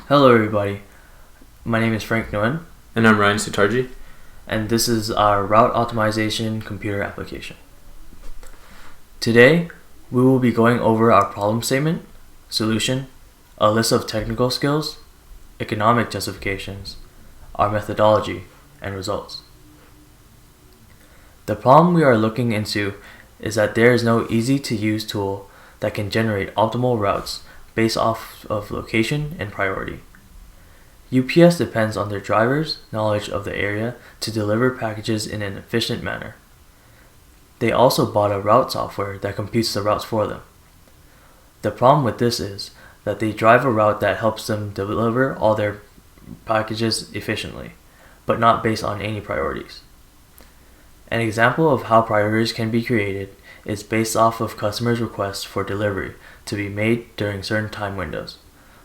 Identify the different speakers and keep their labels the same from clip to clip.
Speaker 1: Hello everybody, my name is Nguyen,
Speaker 2: And I'm Ryan Sutardji.
Speaker 1: and this is our route optimization computer application. Today, we will be going over our problem statement, solution, a list of technical skills, economic justifications, our methodology, and results. The problem we are looking into is that there is no easy-to-use tool that can generate optimal routes based off of location and priority. UPS depends on their drivers' knowledge of the area to deliver packages in an efficient manner. They also bought a route software that computes the routes for them. The problem with this is that they drive a route that helps them deliver all their packages efficiently, but not based on any priorities. An example of how priorities can be created is based off of customers' requests for delivery to be made during certain time windows,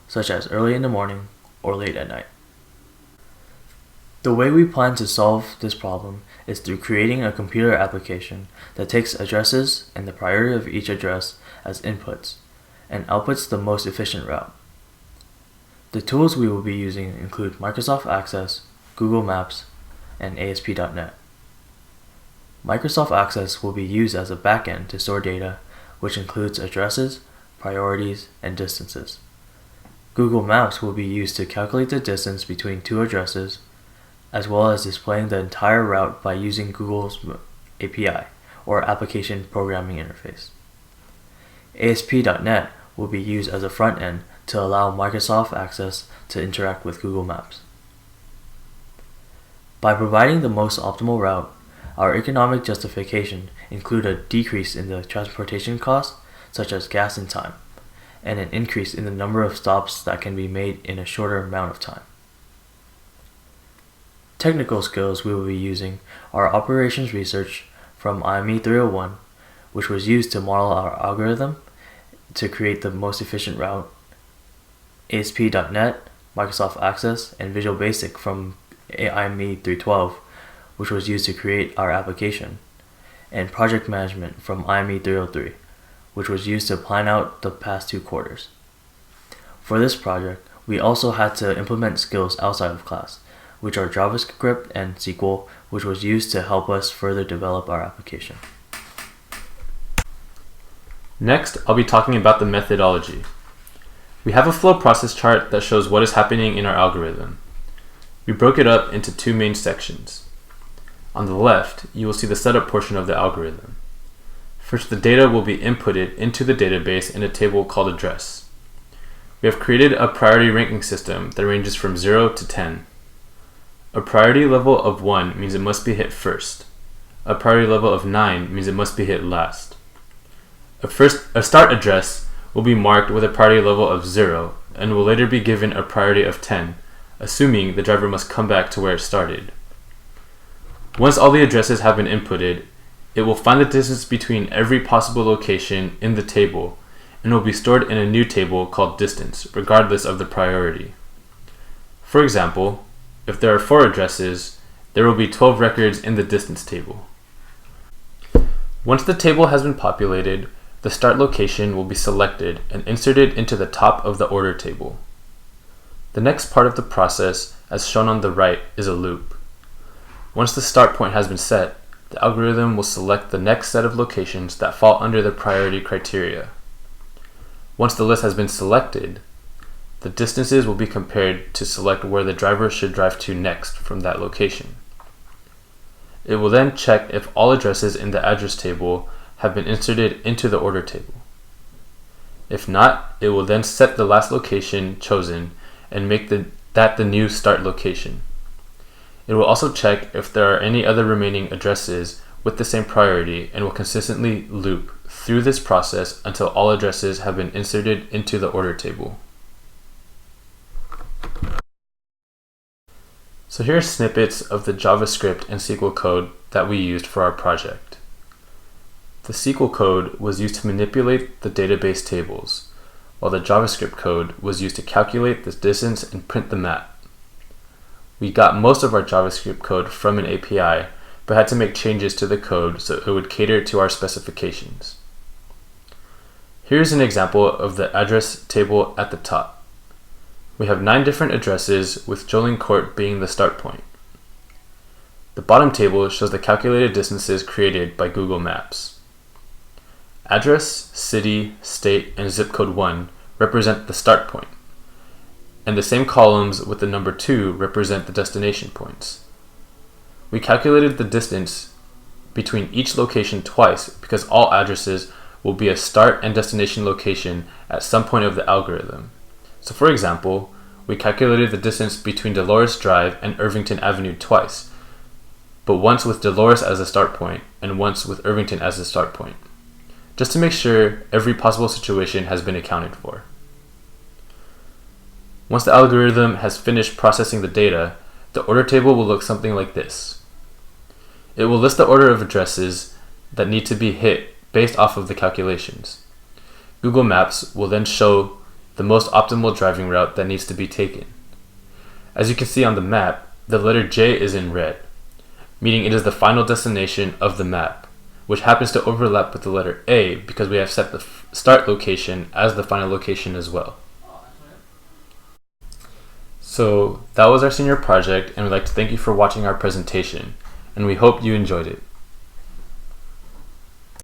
Speaker 1: such as early in the morning or late at night. The way we plan to solve this problem is through creating a computer application that takes addresses and the priority of each address as inputs and outputs the most efficient route. The tools we will be using include Microsoft Access, Google Maps, and ASP.NET. Microsoft Access will be used as a backend to store data, which includes addresses, priorities, and distances. Google Maps will be used to calculate the distance between two addresses, as well as displaying the entire route by using Google's API, or Application Programming Interface. ASP.NET will be used as a front end to allow Microsoft Access to interact with Google Maps. By providing the most optimal route, our economic justification include a decrease in the transportation costs, such as gas and time, and an increase in the number of stops that can be made in a shorter amount of time. Technical skills we will be using are operations research from IME 301, which was used to model our algorithm to create the most efficient route, ASP.NET, Microsoft Access, and Visual Basic from IME 312, which was used to create our application, and project management from IME 303, which was used to plan out the past 2 quarters. For this project, we also had to implement skills outside of class, which are JavaScript and SQL, which was used to help us further develop our application.
Speaker 2: Next, I'll be talking about the methodology. We have a flow process chart that shows what is happening in our algorithm. We broke it up into 2 main sections. On the left, you will see the setup portion of the algorithm. First, the data will be inputted into the database in a table called address. We have created a priority ranking system that ranges from 0 to 10. A priority level of 1 means it must be hit first. A priority level of 9 means it must be hit last. A start address will be marked with a priority level of 0 and will later be given a priority of 10, assuming the driver must come back to where it started. Once all the addresses have been inputted, it will find the distance between every possible location in the table and will be stored in a new table called distance, regardless of the priority. For example, if there are 4 addresses, there will be 12 records in the distance table. Once the table has been populated, the start location will be selected and inserted into the top of the order table. The next part of the process, as shown on the right, is a loop. Once the start point has been set, the algorithm will select the next set of locations that fall under the priority criteria. Once the list has been selected, the distances will be compared to select where the driver should drive to next from that location. It will then check if all addresses in the address table have been inserted into the order table. If not, it will then set the last location chosen and make that the new start location. It will also check if there are any other remaining addresses with the same priority and will consistently loop through this process until all addresses have been inserted into the order table. So here are snippets of the JavaScript and SQL code that we used for our project. The SQL code was used to manipulate the database tables, while the JavaScript code was used to calculate the distance and print the map. We got most of our JavaScript code from an API, but had to make changes to the code so it would cater to our specifications. Here's an example of the address table at the top. We have 9 different addresses, with Jolene Court being the start point. The bottom table shows the calculated distances created by Google Maps. Address, city, state, and zip code 1 represent the start point, and the same columns with the number 2 represent the destination points. We calculated the distance between each location twice because all addresses will be a start and destination location at some point of the algorithm. So for example, we calculated the distance between Dolores Drive and Irvington Avenue twice, but once with Dolores as a start point and once with Irvington as a start point, just to make sure every possible situation has been accounted for. Once the algorithm has finished processing the data, the order table will look something like this. It will list the order of addresses that need to be hit based off of the calculations. Google Maps will then show the most optimal driving route that needs to be taken. As you can see on the map, the letter J is in red, meaning it is the final destination of the map, which happens to overlap with the letter A because we have set the start location as the final location as well. So that was our senior project, and we'd like to thank you for watching our presentation, and we hope you enjoyed it.